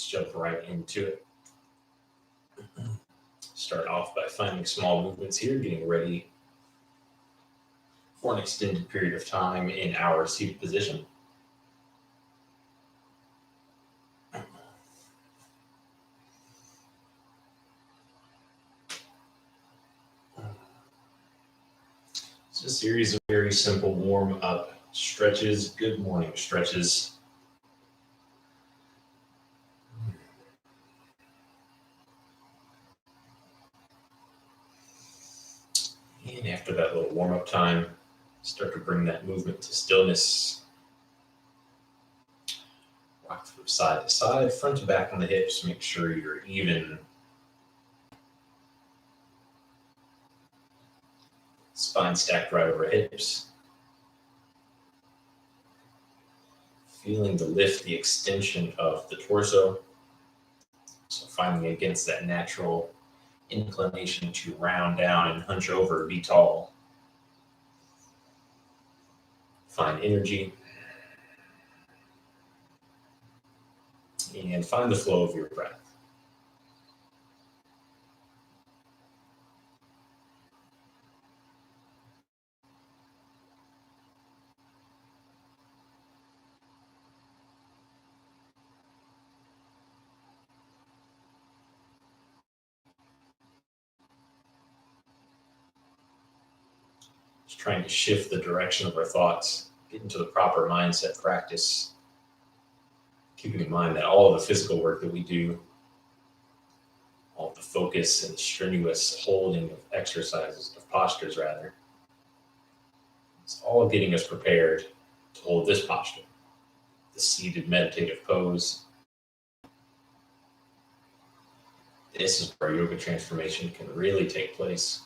Let's jump right into it. Start off by finding small movements here, getting ready for an extended period of time in our seated position. It's a series of very simple warm-up stretches, good morning stretches. And after that little warm-up time, start to bring that movement to stillness. Rock from side to side, front to back on the hips. Make sure you're even. Spine stacked right over hips. Feeling the lift, the extension of the torso. So finding against that natural inclination to round down and hunch over, be tall. Find energy. And find the flow of your breath. Just trying to shift the direction of our thoughts, get into the proper mindset practice. Keeping in mind that all of the physical work that we do, all of the focus and strenuous holding of exercises, of postures rather, it's all getting us prepared to hold this posture, the seated meditative pose. This is where yoga transformation can really take place.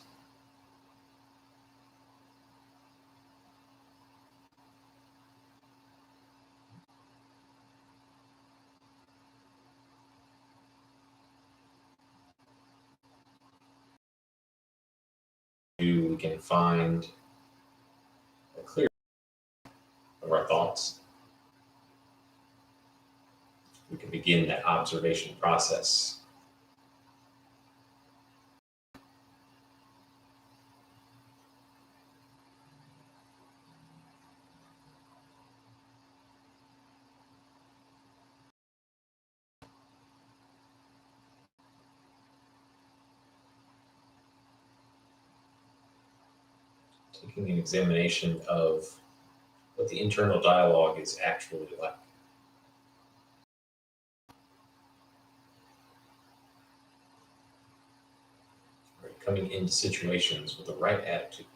We can find a clear of our thoughts. We can begin that observation process. Taking an examination of what the internal dialogue is actually like. Are you coming into situations with the right attitude?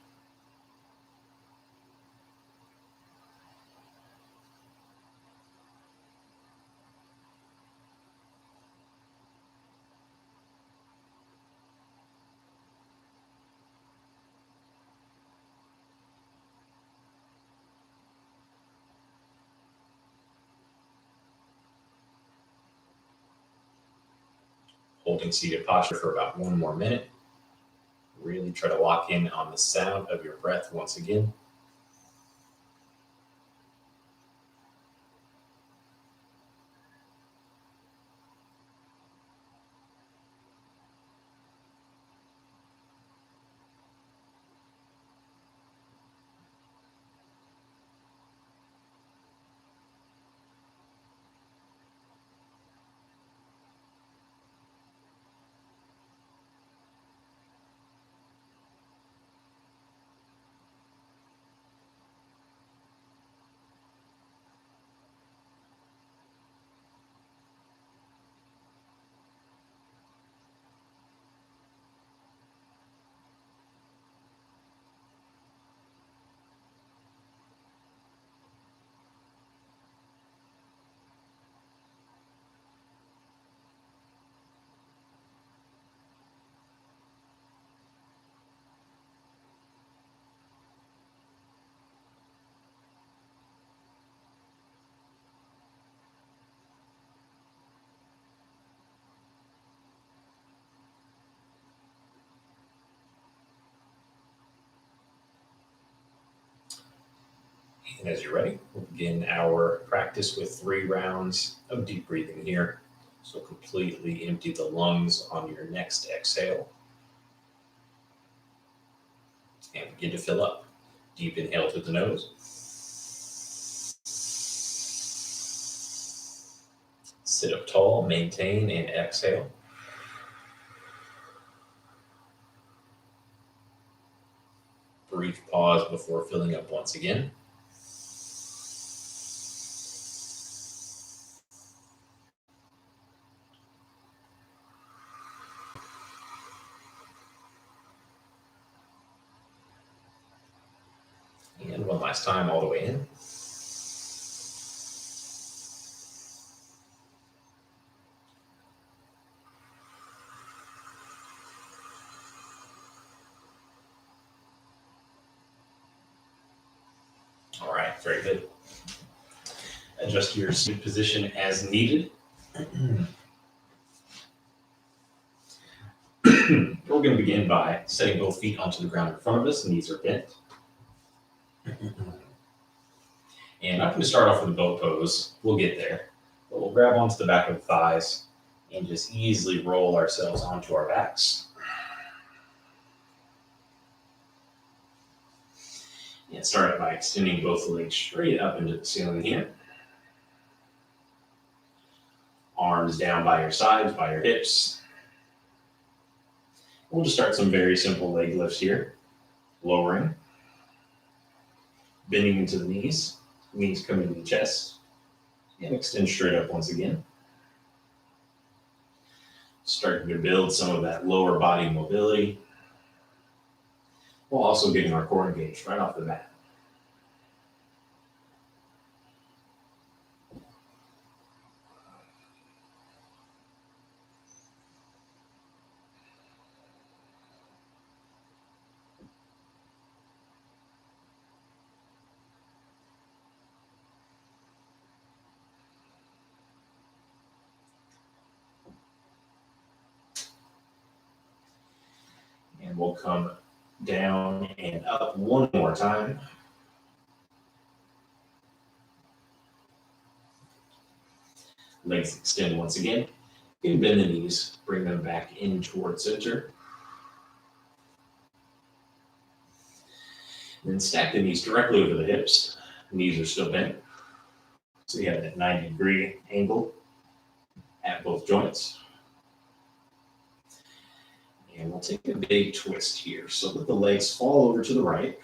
Holding seated posture for about 1 more minute. Really try to lock in on the sound of your breath once again. And as you're ready, we'll begin our practice with 3 rounds of deep breathing here. So completely empty the lungs on your next exhale and begin to fill up. Deep inhale through the nose. Sit up tall, maintain, and exhale. Brief pause before filling up once again. And one last time, all the way in. All right, very good. Adjust your seat position as needed. We're going to begin by setting both feet onto the ground in front of us. Knees are bent. And I'm going to start off with a boat pose. We'll get there. But we'll grab onto the back of the thighs and just easily roll ourselves onto our backs. And start by extending both legs straight up into the ceiling here. Arms down by your sides, by your hips. We'll just start some very simple leg lifts here. Lowering. Bending into the knees. Knees come into the chest. And extend straight up once again. Starting to build some of that lower body mobility, while also getting our core engaged right off the bat. And we'll come down and up one more time. Legs extend once again. You can bend the knees, bring them back in towards center. Then stack the knees directly over the hips. Knees are still bent. So you have that 90-degree angle at both joints. And we'll take a big twist here. So let the legs fall over to the right.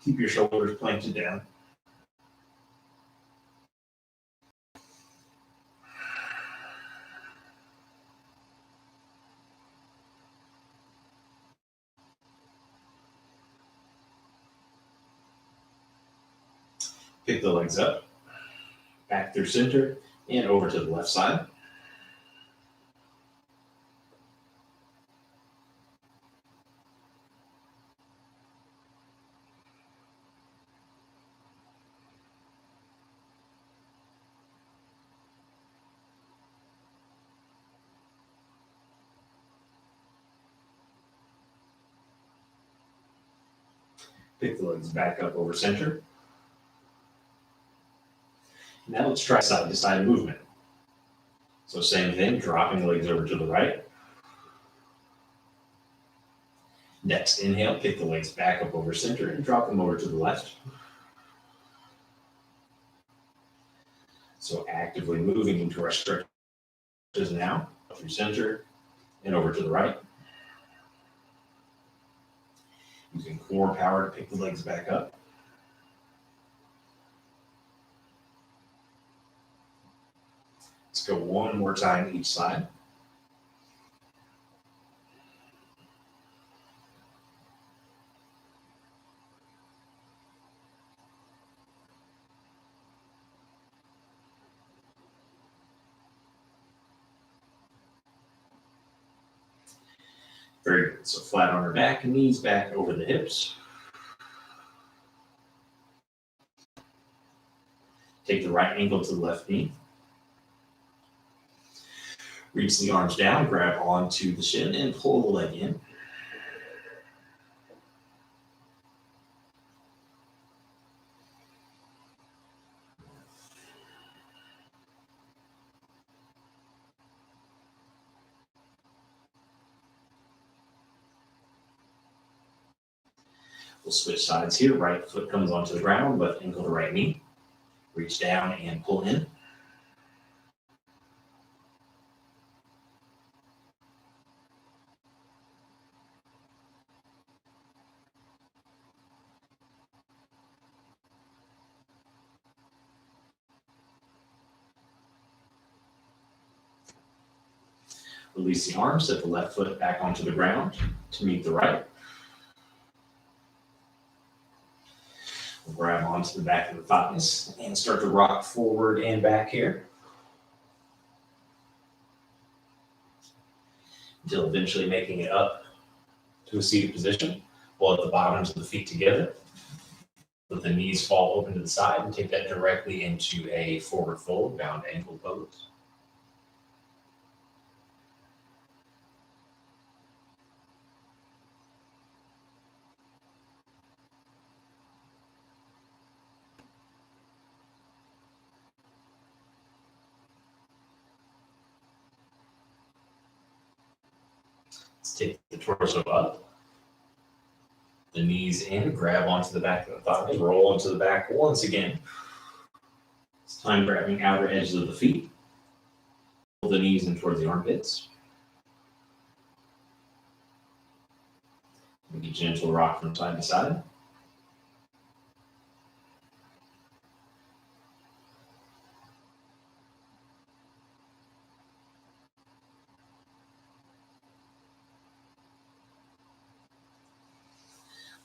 Keep your shoulders planted down. Pick the legs up, back through center, and over to the left side. Pick the legs back up over center. Now let's try side to side movement. So same thing, dropping the legs over to the right. Next inhale, pick the legs back up over center and drop them over to the left. So actively moving into our stretches now, through center and over to the right. Using core power to pick the legs back up. Let's go one more time each side. Very good. So flat on our back, knees back over the hips. Take the right ankle to the left knee. Reach the arms down, grab onto the shin, and pull the leg in. We'll switch sides here. Right foot comes onto the ground, left ankle to right knee. Reach down and pull in. Release the arms, set the left foot back onto the ground to meet the right. We'll grab onto the back of the thighs and start to rock forward and back here, until eventually making it up to a seated position. We'll let the bottoms of the feet together. Let the knees fall open to the side and take that directly into a forward fold, bound ankle pose. Let's take the torso up, the knees in, grab onto the back of the thighs, roll into the back once again. This time grabbing outer edges of the feet, pull the knees in towards the armpits. Make a gentle rock from side to side.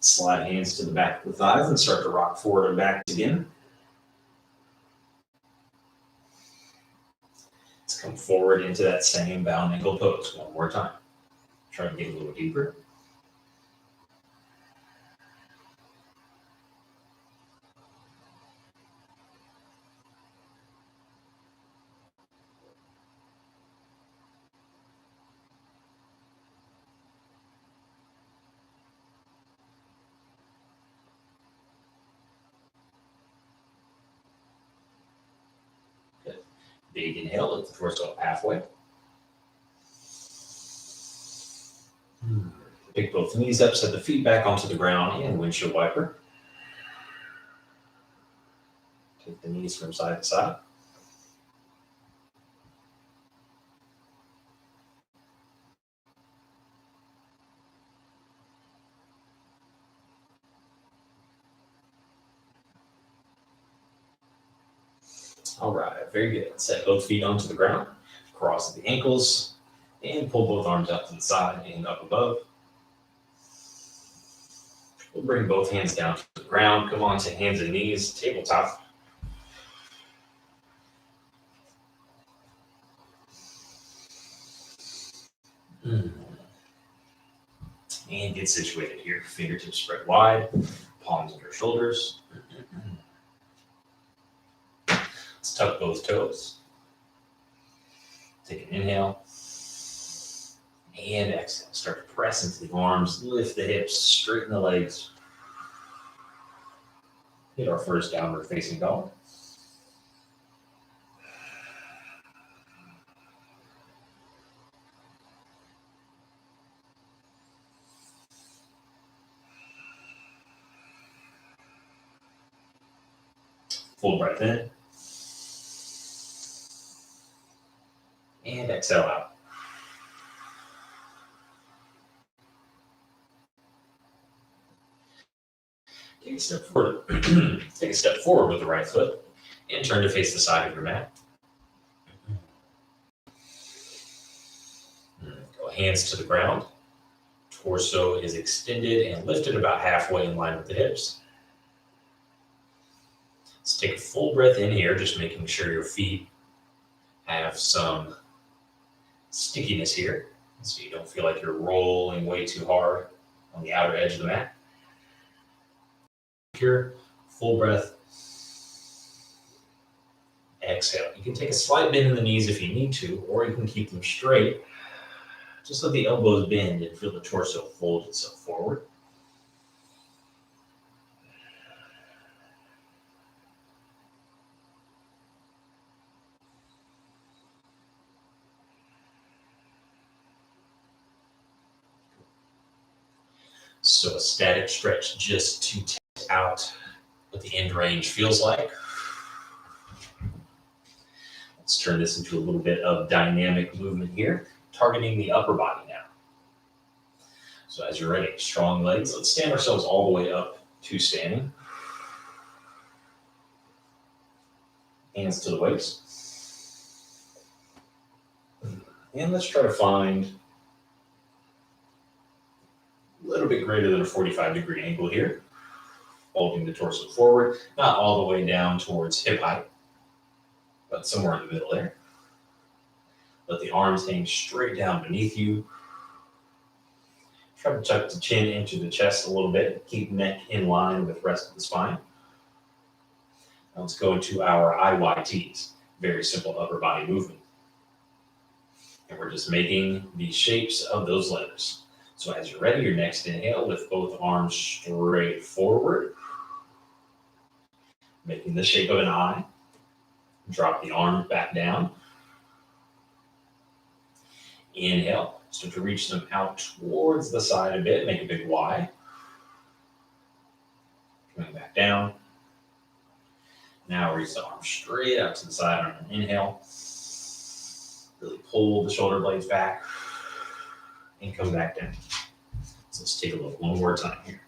Slide hands to the back of the thighs and start to rock forward and back again. Let's come forward into that same bound ankle pose one more time. Try to get a little deeper. Good. Big inhale, lift the torso up halfway. Pick both knees up, set the feet back onto the ground, and windshield wiper. Take the knees from side to side. All right, very good. Set both feet onto the ground, cross the ankles, and pull both arms up to the side and up above. We'll bring both hands down to the ground. Come on to hands and knees, tabletop. And get situated here. Fingertips spread wide, palms under shoulders. Let's tuck both toes. Take an inhale. And exhale. Start to press into the arms, lift the hips, straighten the legs. Hit our first downward facing dog. Full breath in. And exhale out. Take a step forward. Take a step forward with the right foot and turn to face the side of your mat. Go hands to the ground. Torso is extended and lifted about halfway in line with the hips. Let's take a full breath in here, just making sure your feet have some stickiness here, so you don't feel like you're rolling way too hard on the outer edge of the mat. Here, full breath. Exhale. You can take a slight bend in the knees if you need to, or you can keep them straight. Just let the elbows bend and feel the torso fold itself forward. So a static stretch just to test out what the end range feels like. Let's turn this into a little bit of dynamic movement here, targeting the upper body now. So as you're ready, strong legs. Let's stand ourselves all the way up to standing. Hands to the waist. And let's try to find a little bit greater than a 45-degree angle here. Folding the torso forward, not all the way down towards hip height, but somewhere in the middle there. Let the arms hang straight down beneath you. Try to tuck the chin into the chest a little bit. Keep neck in line with the rest of the spine. Now let's go into our IYTs. Very simple upper body movement. And we're just making the shapes of those letters. So as you're ready, your next inhale, lift both arms straight forward. Making the shape of an I. Drop the arms back down. Inhale. Start to reach them out towards the side a bit. Make a big Y. Coming back down. Now reach the arms straight out to the side on an inhale. Really pull the shoulder blades back. And come back down. So let's take a look one more time here.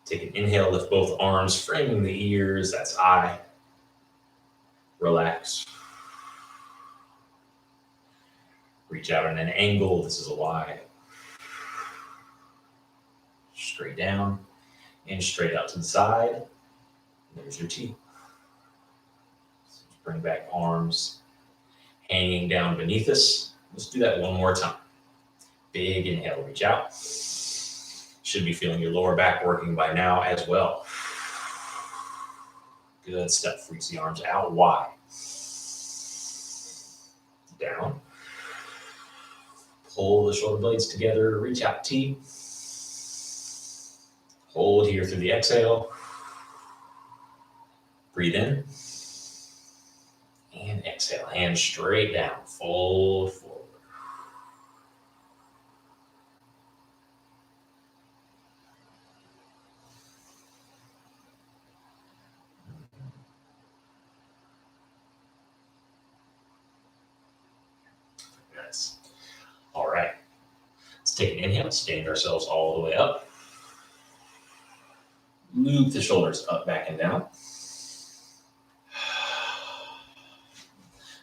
Take an inhale, lift both arms, framing the ears. That's I. Relax. Reach out at an angle. This is a Y. Straight down and straight out to the side. There's your T. So bring back arms hanging down beneath us. Let's do that one more time. Big inhale, reach out. Should be feeling your lower back working by now as well. Good. Step, reach the arms out wide. Down. Pull the shoulder blades together, reach out T. Hold here through the exhale. Breathe in. And exhale, hands straight down, fold forward. Nice. All right. Let's take an inhale, stand ourselves all the way up. Loop the shoulders up, back, and down.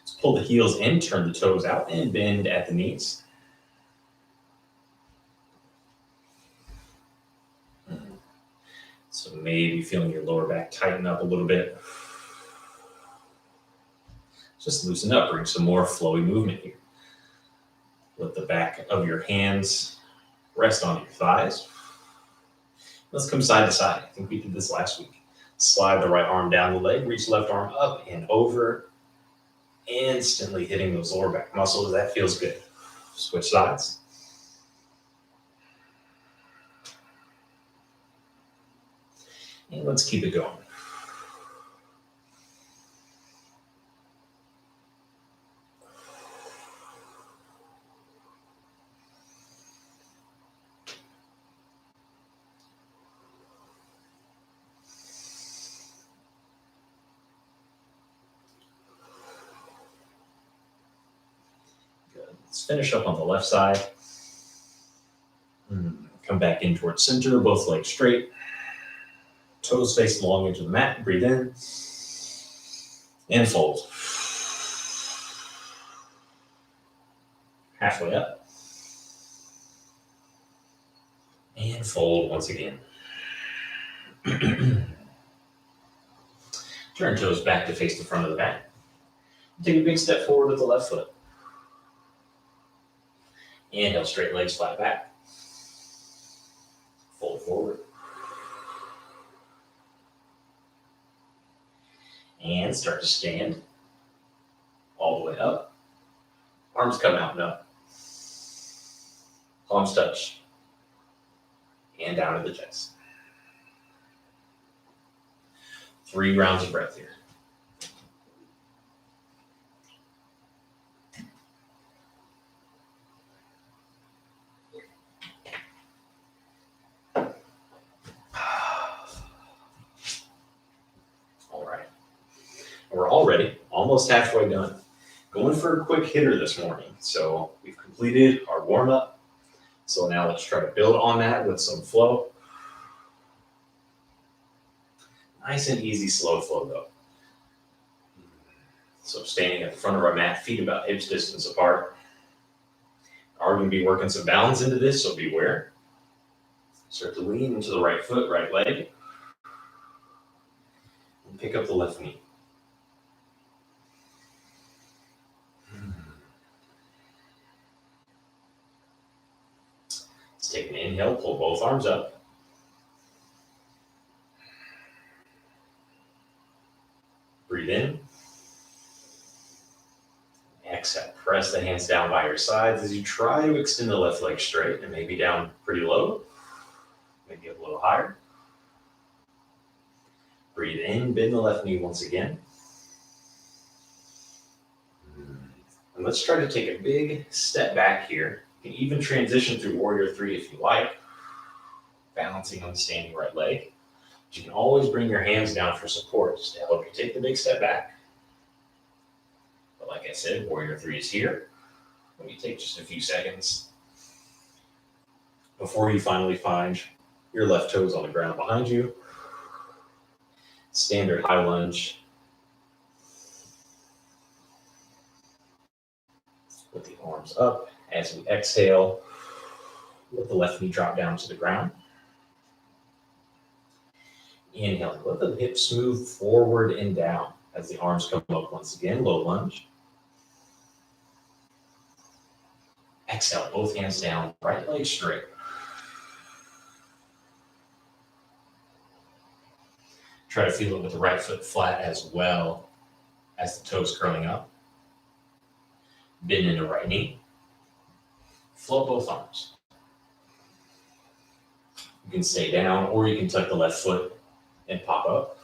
Let's pull the heels in, turn the toes out, and bend at the knees. So maybe feeling your lower back tighten up a little bit. Just loosen up, bring some more flowy movement here. Let the back of your hands rest on your thighs. Let's come side to side. I think we did this last week. Slide the right arm down the leg, reach left arm up and over, instantly hitting those lower back muscles. That feels good. Switch sides. And let's keep it going. Let's finish up on the left side. Come back in towards center, both legs straight. Toes face long into the mat. Breathe in. And fold. Halfway up. And fold once again. Turn toes back to face the front of the mat. Take a big step forward with the left foot. Inhale, straight legs flat back. Fold forward. And start to stand. All the way up. Arms come out and up. Palms touch. And down to the chest. 3 rounds of breath here. We're already almost halfway done. Going for a quick hitter this morning. So we've completed our warm up. So now let's try to build on that with some flow. Nice and easy, slow flow though. So standing at the front of our mat, feet about hips distance apart. Are going to be working some balance into this, so beware. Start to lean into the right foot, right leg. And pick up the left knee. Let's take an inhale, pull both arms up. Breathe in. Exhale, press the hands down by your sides as you try to extend the left leg straight and maybe down pretty low, maybe a little higher. Breathe in, bend the left knee once again. And let's try to take a big step back here. You can even transition through Warrior 3 if you like, balancing on the standing right leg. But you can always bring your hands down for support just to help you take the big step back. But like I said, Warrior 3 is here. Let me take just a few seconds before you finally find your left toes on the ground behind you. Standard high lunge. With the arms up as we exhale, let the left knee drop down to the ground. Inhale, let the hips move forward and down as the arms come up once again, low lunge. Exhale, both hands down, right leg straight. Try to feel it with the right foot flat as well as the toes curling up. Bend into right knee. Float both arms. You can stay down or you can tuck the left foot and pop up.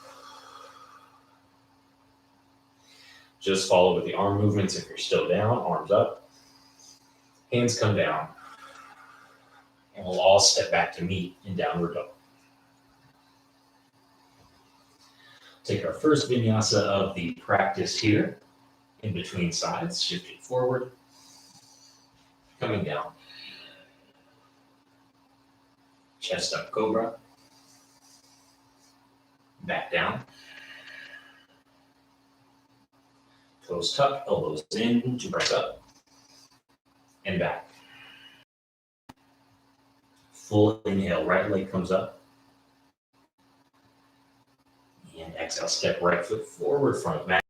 Just follow with the arm movements if you're still down, arms up. Hands come down. And we'll all step back to meet in downward dog. Take our first vinyasa of the practice here. In between sides, shifting forward, coming down. Chest up, cobra. Back down. Toes tuck, elbows in to press up. And back. Full inhale, right leg comes up. And exhale, step right foot forward, front mat.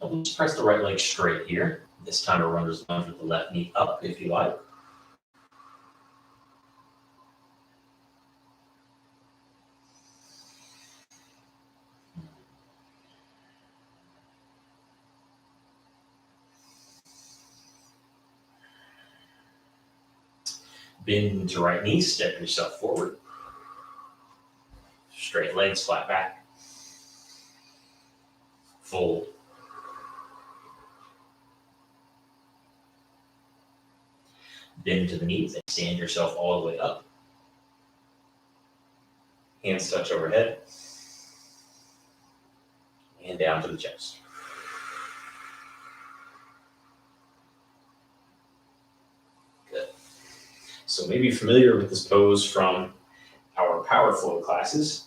Let's press the right leg straight here. This time a runner's lunge with the left knee up if you like. Bend to right knee, step yourself forward. Straight legs, flat back. Fold. Bend to the knees and stand yourself all the way up. Hands touch overhead. And down to the chest. Good. So maybe familiar with this pose from our power flow classes.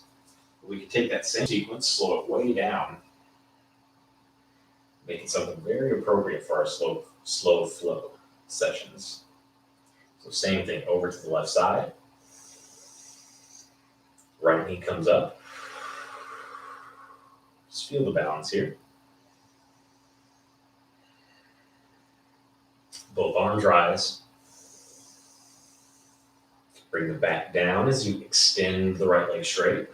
We could take that same sequence, slow it way down, make it something very appropriate for our slow flow sessions. So same thing, over to the left side. Right knee comes up. Just feel the balance here. Both arms rise. Bring the back down as you extend the right leg straight.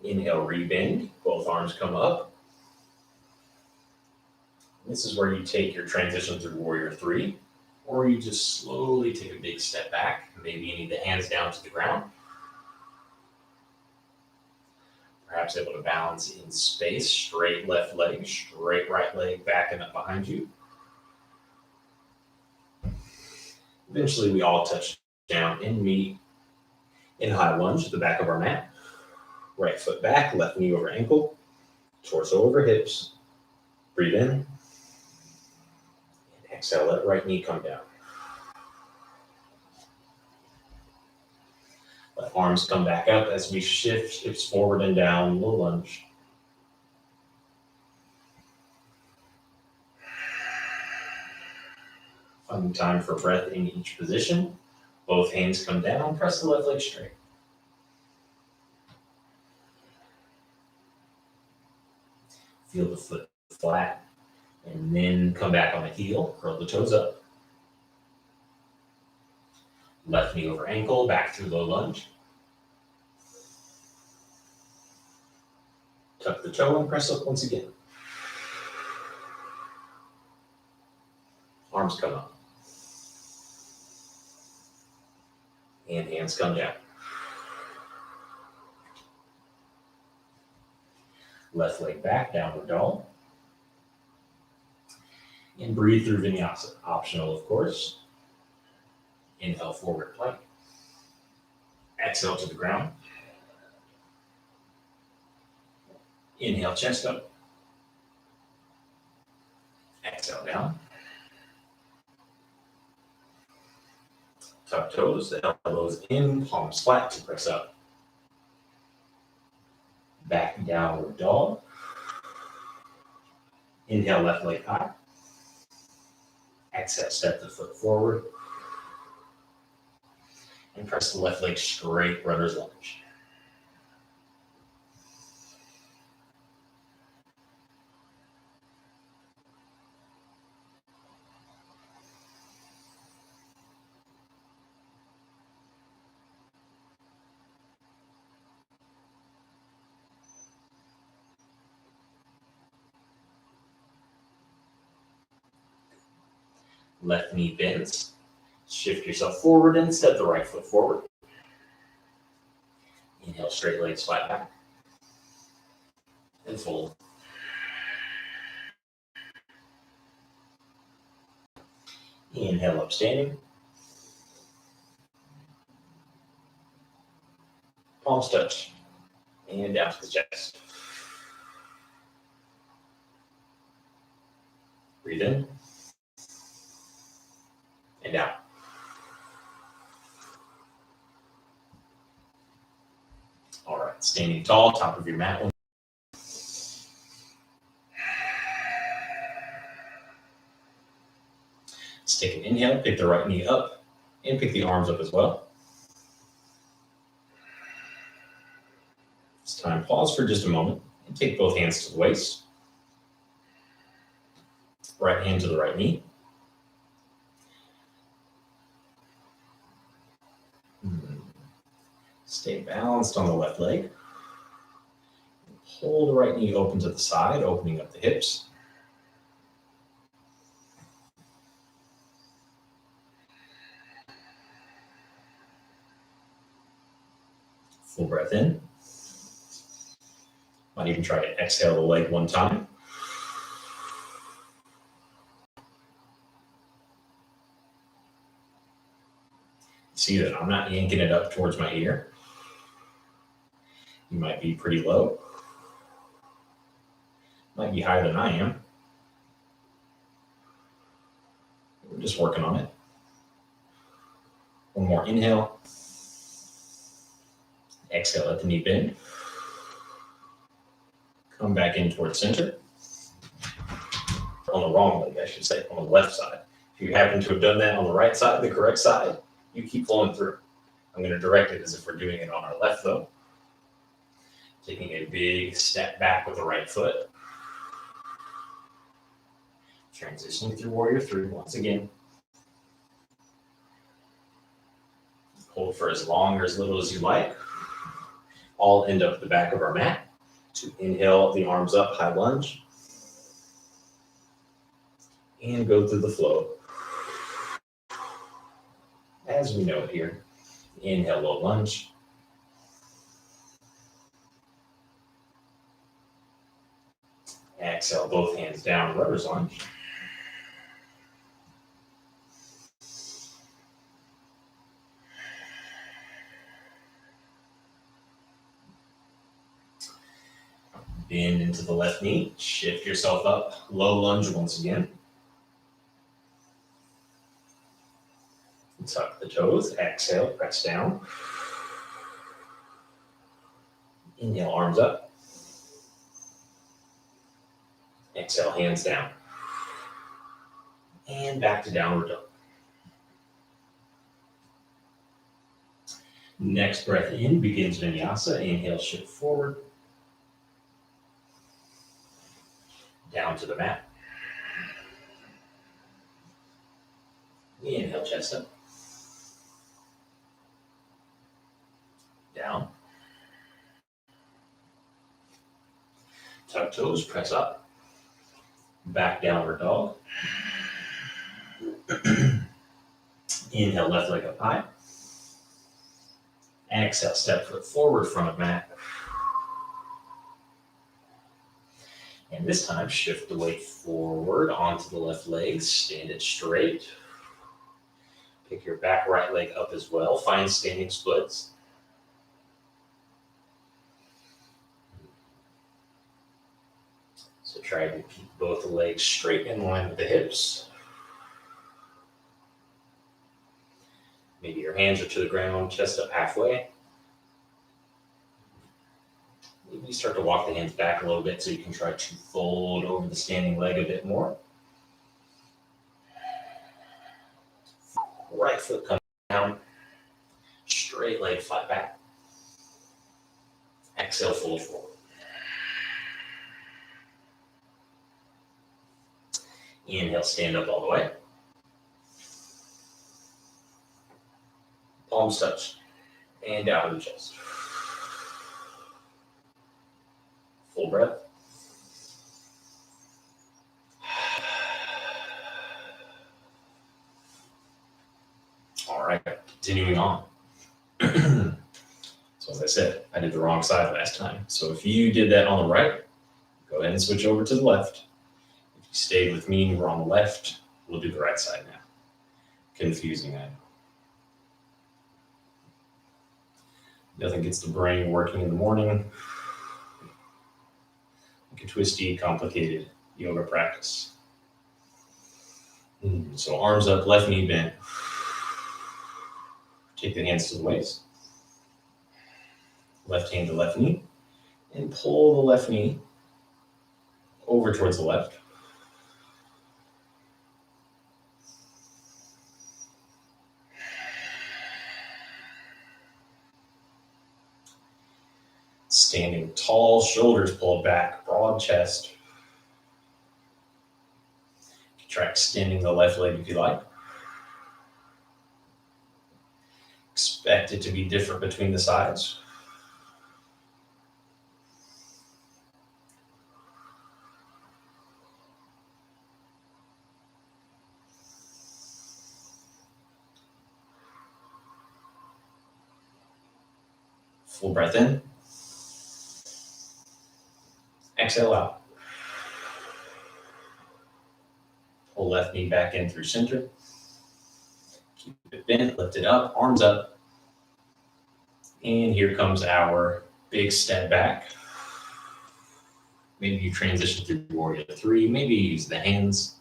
Inhale, rebend. Both arms come up. This is where you take your transition through Warrior 3, or you just slowly take a big step back. Maybe you need the hands down to the ground. Perhaps able to balance in space, straight left leg, straight right leg, back and up behind you. Eventually we all touch down and meet in high lunge at the back of our mat. Right foot back, left knee over ankle, torso over hips. Breathe in. And exhale, let right knee come down. Let arms come back up as we shift hips forward and down, low lunge. Finding time for breath in each position. Both hands come down, press the left leg straight. Feel the foot flat, and then come back on the heel, curl the toes up. Left knee over ankle, back through low lunge. Tuck the toe and press up once again. Arms come up. And hands come down. Left leg back, downward dog. And breathe through Vinyasa. Optional, of course. Inhale, forward plank. Exhale to the ground. Inhale, chest up. Exhale, down. Tuck toes, the elbows in, palms flat to press up. Back downward dog. Inhale, left leg high. Exhale, step the foot forward. And press the left leg straight, runner's lunge. Left knee bends. Shift yourself forward and step the right foot forward. Inhale, straight legs flat back. And fold. Inhale, up standing. Palms touch. And down to the chest. Breathe in. And out. All right, standing tall, top of your mat. Let's take an inhale, pick the right knee up, and pick the arms up as well. It's time, pause for just a moment, and take both hands to the waist. Right hand to the right knee. Stay balanced on the left leg. Pull the right knee open to the side, opening up the hips. Full breath in. Might even try to exhale the leg one time. See that I'm not yanking it up towards my ear. You might be pretty low. Might be higher than I am. We're just working on it. One more inhale. Exhale, let the knee bend. Come back in towards center. On the wrong leg, I should say, on the left side. If you happen to have done that on the right side, the correct side, you keep flowing through. I'm going to direct it as if we're doing it on our left, though. Taking a big step back with the right foot. Transitioning through Warrior 3 once again. Hold for as long or as little as you like. All end up at the back of our mat. To inhale the arms up, high lunge. And go through the flow. As we know it here. Inhale, low lunge. Exhale, both hands down, runner's lunge. Bend into the left knee. Shift yourself up. Low lunge once again. Tuck the toes. Exhale, press down. Inhale, arms up. Exhale, hands down. And back to downward dog. Next breath in begins Vinyasa. Inhale, shift forward. Down to the mat. Inhale, chest up. Down. Tuck toes, press up. Back downward dog. Inhale, left leg up high. Exhale, step foot forward, front of mat. And this time, shift the weight forward onto the left leg. Stand it straight. Pick your back right leg up as well. Find standing splits. So try to keep both legs straight in line with the hips. Maybe your hands are to the ground, chest up halfway. Maybe you start to walk the hands back a little bit so you can try to fold over the standing leg a bit more. Right foot comes down. Straight leg flat back. Exhale, fold forward. Inhale, stand up all the way. Palms touch. And down to the chest. Full breath. All right, continuing on. So as I said, I did the wrong side last time. So if you did that on the right, go ahead and switch over to the left. If you stayed with me and we're on the left, we'll do the right side now. Confusing, I know. Nothing gets the brain working in the morning like a twisty, complicated yoga practice. So arms up, left knee bent. Take the hands to the waist. Left hand to left knee. And pull the left knee over towards the left. Standing tall, shoulders pulled back, broad chest. Try extending the left leg if you like. Expect it to be different between the sides. Full breath in. Exhale out. Pull left knee back in through center. Keep it bent, lift it up, arms up. And here comes our big step back. Maybe you transition through warrior three. Maybe you use the hands.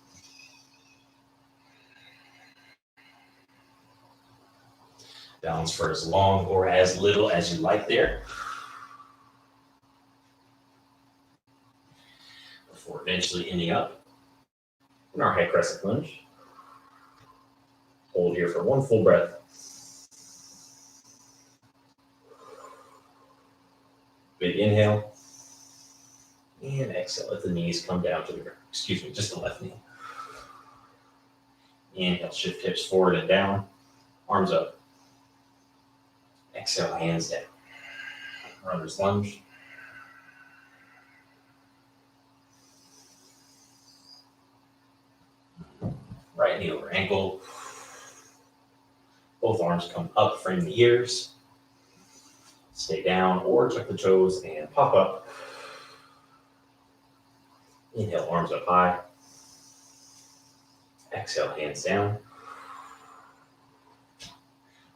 Balance for as long or as little as you like there. Before eventually ending up in our high crescent lunge. Hold here for one full breath. Big inhale. And exhale, let the knees come down to the ground. Excuse me, just the left knee. Inhale, shift hips forward and down. Arms up. Exhale, hands down. Runner's lunge. Right knee over ankle. Both arms come up, frame the ears. Stay down or tuck the toes and pop up. Inhale, arms up high. Exhale, hands down.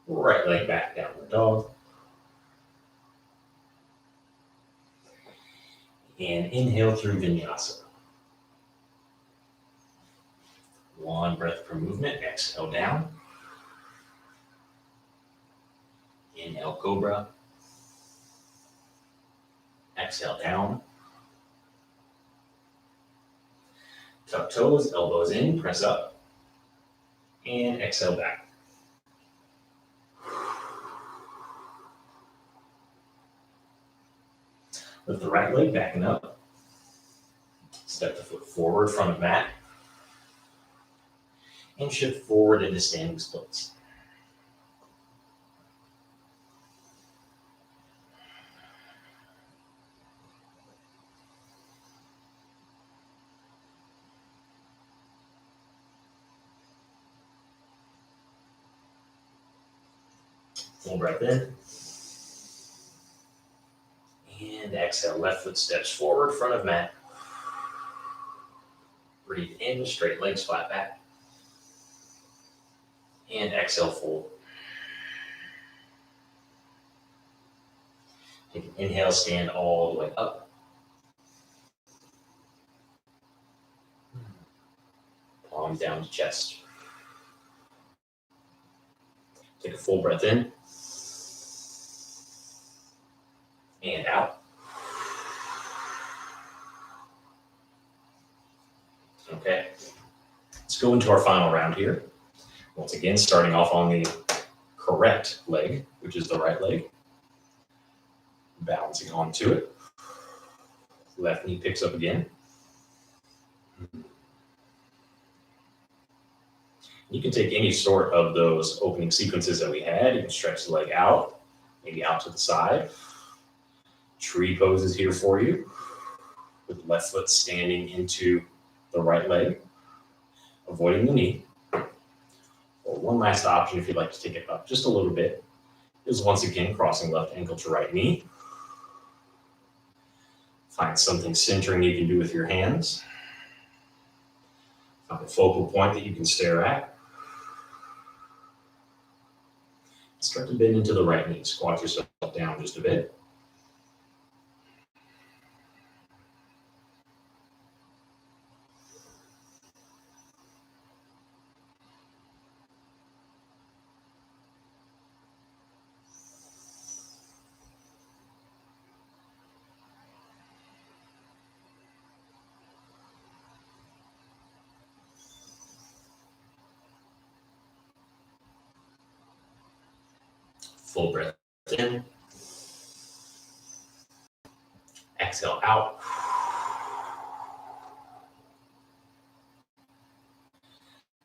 Right leg back, downward dog. And inhale through Vinyasa. 1 breath per movement. Exhale down. Inhale, Cobra. Exhale down. Tuck toes, elbows in, press up. And exhale back. Lift the right leg, backing up. Step the foot forward, front of mat. And shift forward into standing splits. Full breath in. And exhale, left foot steps forward, front of mat. Breathe in, straight legs flat back. And exhale, fold. Take an inhale, stand all the way up. Palms down to chest. Take a full breath in. And out. Okay. Let's go into our final round here. Once again, starting off on the correct leg, which is the right leg. Balancing onto it. Left knee picks up again. You can take any sort of those opening sequences that we had. You can stretch the leg out, maybe out to the side. Tree poses here for you, with the left foot standing into the right leg, avoiding the knee. Or one last option, if you'd like to take it up just a little bit, is once again crossing left ankle to right knee. Find something centering you can do with your hands. Find a focal point that you can stare at. Start to bend into the right knee. Squat yourself down just a bit. Full breath in. Exhale out.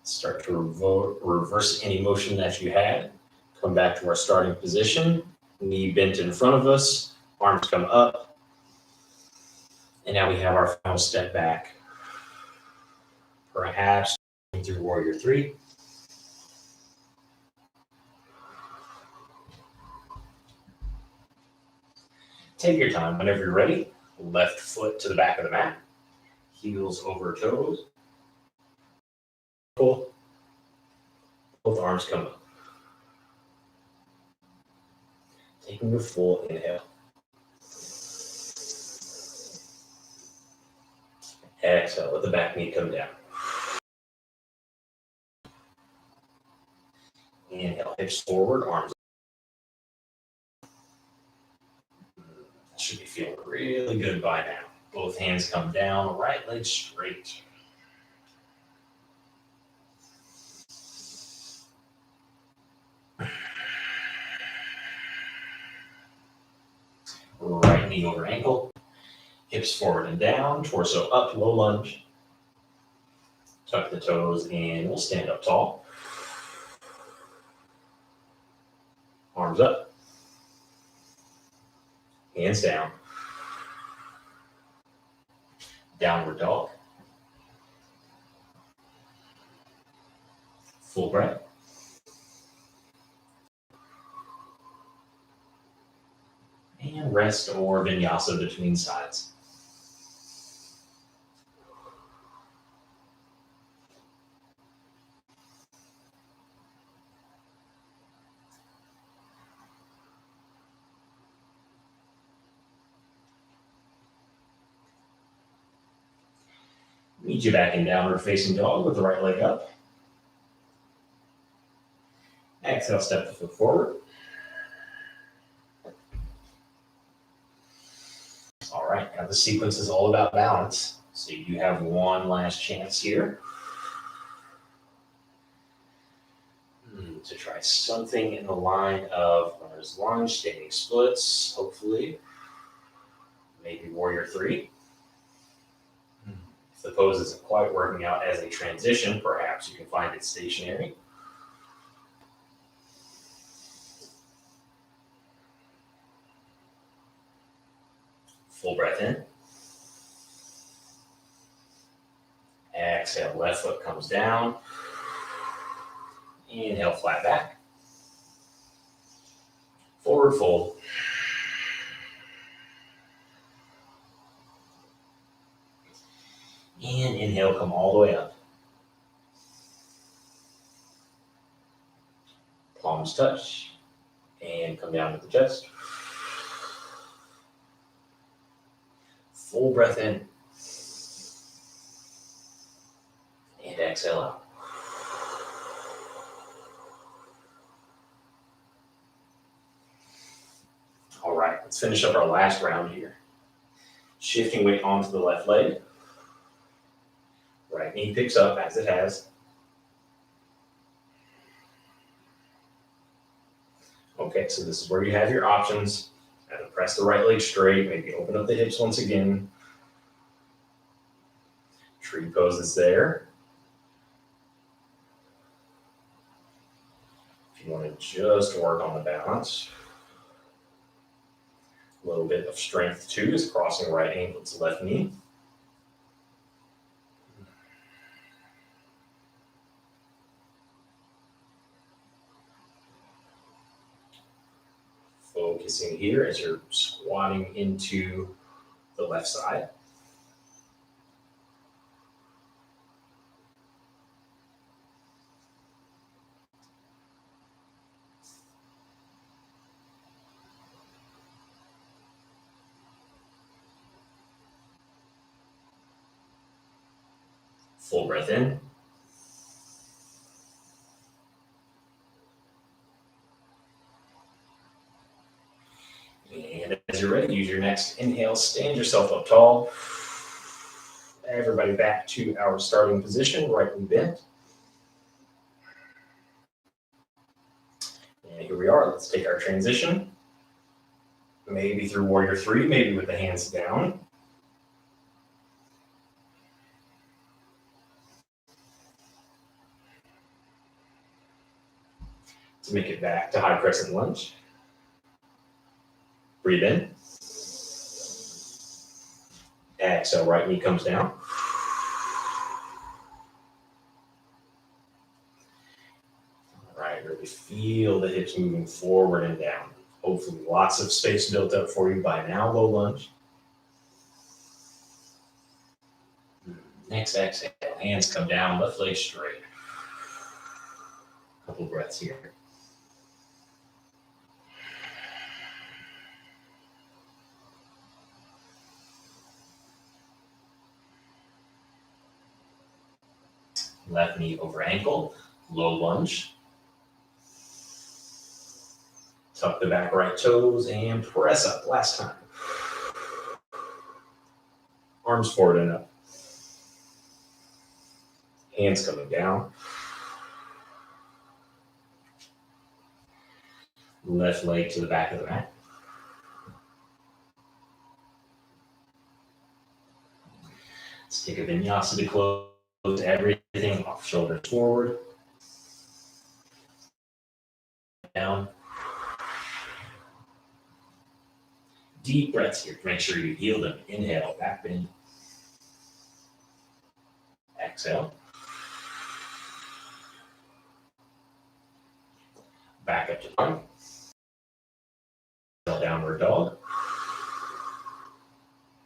Start to reverse any motion that you had. Come back to our starting position. Knee bent in front of us. Arms come up. And now we have our final step back. Perhaps through Warrior 3. Take your time whenever you're ready. Left foot to the back of the mat. Heels over toes. Pull. Both arms come up. Taking a full inhale. Exhale, let the back knee come down. Inhale, hips forward, arms up. Should be feeling really good by now. Both hands come down, right leg straight. Right knee over ankle. Hips forward and down, torso up, low lunge. Tuck the toes and we'll stand up tall. Arms up. Hands down. Downward dog. Full breath. And rest or vinyasa between sides. Meet you back in downward facing dog with the right leg up. Exhale, step the foot forward. All right, now the sequence is all about balance. So you do have one last chance here to try something in the line of runner's lunge, standing splits, hopefully. Maybe warrior three. If the pose isn't quite working out as a transition, perhaps you can find it stationary. Full breath in. Exhale, left foot comes down. Inhale, flat back. Forward fold. And inhale, come all the way up. Palms touch. And come down to the chest. Full breath in. And exhale out. All right, let's finish up our last round here. Shifting weight onto the left leg. Right knee picks up as it has. Okay, so this is where you have your options. Press the right leg straight, maybe open up the hips once again. Tree pose is there. If you want to just work on the balance. A little bit of strength too is crossing right ankle to left knee. Focusing here as you're squatting into the left side. Full breath in. And as you're ready, use your next inhale, stand yourself up tall. Everybody back to our starting position, right knee bent. And here we are, let's take our transition. Maybe through warrior three, maybe with the hands down. To make it back to high crescent lunge. Breathe in. Exhale, right knee comes down. All right, really feel the hips moving forward and down. Hopefully lots of space built up for you by now, low lunge. Next exhale, hands come down, left leg straight. Couple breaths here. Left knee over ankle, low lunge. Tuck the back right toes and press up. Last time. Arms forward and up. Hands coming down. Left leg to the back of the mat. Let's take a vinyasa to close everything off, shoulders forward. Down. Deep breaths here. Make sure you heal them. Inhale, back bend. Exhale. Back up to dog. Downward dog.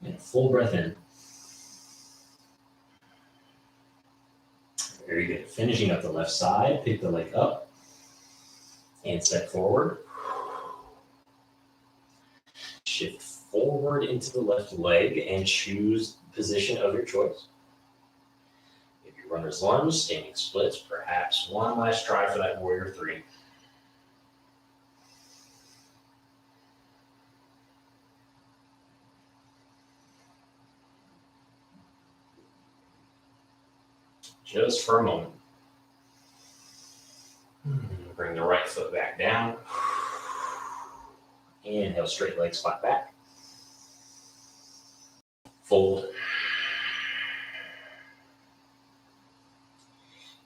And full breath in. Very good. Finishing up the left side, pick the leg up and step forward. Shift forward into the left leg and choose the position of your choice. Runner's lunge, standing splits, perhaps one last try for that warrior three. Just for a moment. Bring the right foot back down. Inhale, straight legs flat back. Fold.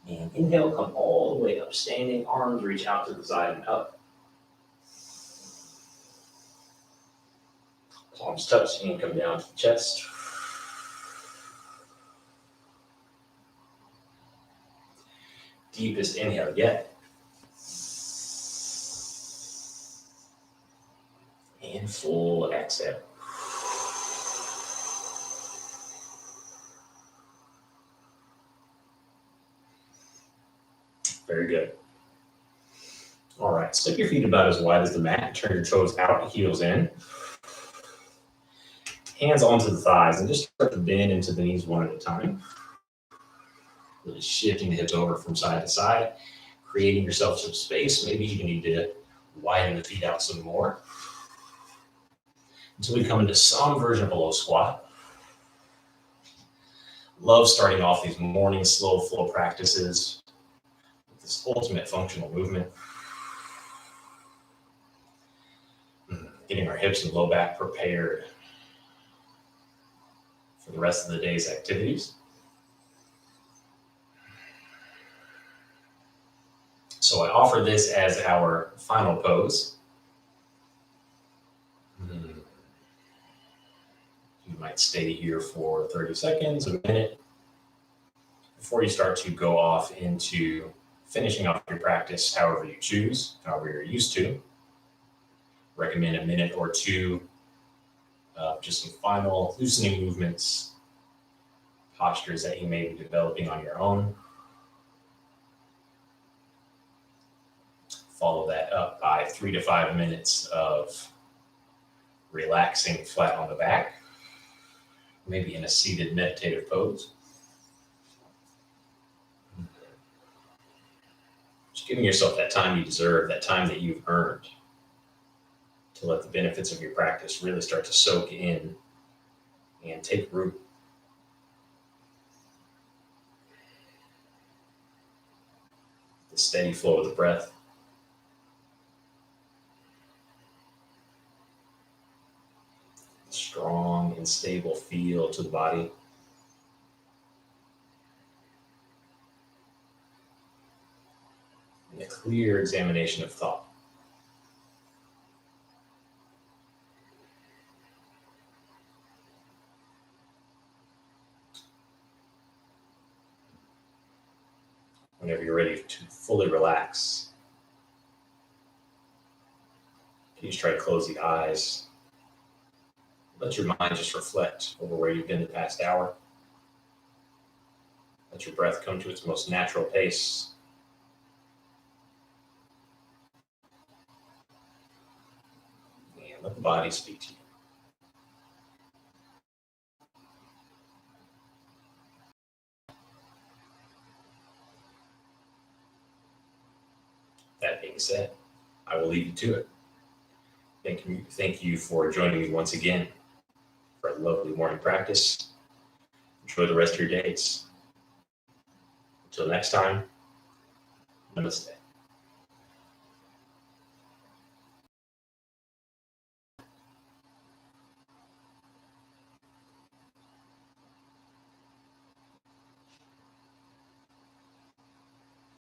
And inhale, come all the way up. Standing, arms reach out to the side and up. Palms touch and come down to the chest. Deepest inhale yet. And full exhale. Very good. All right, step your feet about as wide as the mat. Turn your toes out, heels in. Hands onto the thighs and just start to bend into the knees one at a time. Really shifting the hips over from side to side, creating yourself some space. Maybe you need to widen the feet out some more until we come into some version of a low squat. Love starting off these morning slow flow practices with this ultimate functional movement. Getting our hips and low back prepared for the rest of the day's activities. So I offer this as our final pose. You might stay here for 30 seconds, a minute, before you start to go off into finishing off your practice however you choose, however you're used to. Recommend a minute or two of just some final loosening movements, postures that you may be developing on your own. Follow that up by 3 to 5 minutes of relaxing flat on the back, maybe in a seated meditative pose. Just giving yourself that time you deserve, that time that you've earned, to let the benefits of your practice really start to soak in and take root. The steady flow of the breath. The strong and stable feel to the body. And a clear examination of thought. Whenever you're ready to fully relax, please try to close the eyes. Let your mind just reflect over where you've been the past hour. Let your breath come to its most natural pace. And let the body speak to you. That being said, I will leave you to it. Thank you for joining me once again for a lovely morning practice. Enjoy the rest of your days. Until next time, namaste.